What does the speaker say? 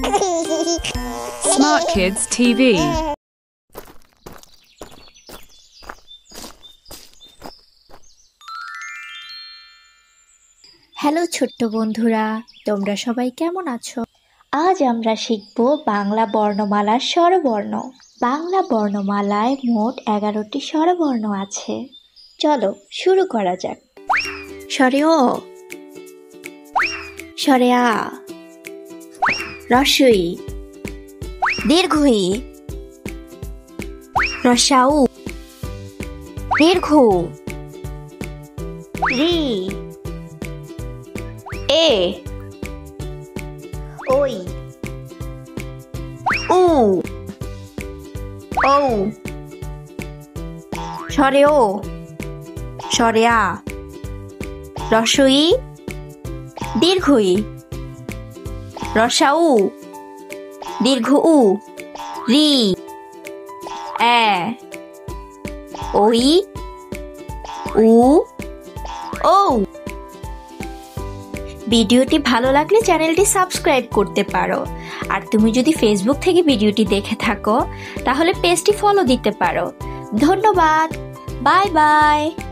Smart Kids TV. Hello ছোট্ট বন্ধুরা, তোমরা সবাই কেমন আছো? আজ আমরা শিখব বাংলা বর্ণমালার স্বরবর্ণ। বাংলা বর্ণমালায় মোট 11টি স্বরবর্ণ আছে। চলো শুরু করা যাক। স্বরে অ, স্বরে আ, রস্বই, দীর্ঘই, রস্যাউ, দীর্ঘ, রি, এ, ওই, উ, ঔ, স্বরে ও, স্বরে আ, রস্বই, দীর্ঘই, রস্যাউ, দীর্ঘ উ, রি, এ, ওই, উ, ঔ। ভিডিওটি ভালো লাগলে চ্যানেলটি সাবস্ক্রাইব করতে পারো। আর তুমি যদি ফেসবুক থেকে ভিডিওটি দেখে থাকো তাহলে পেজটি ফলো দিতে পারো। ধন্যবাদ। Bye bye.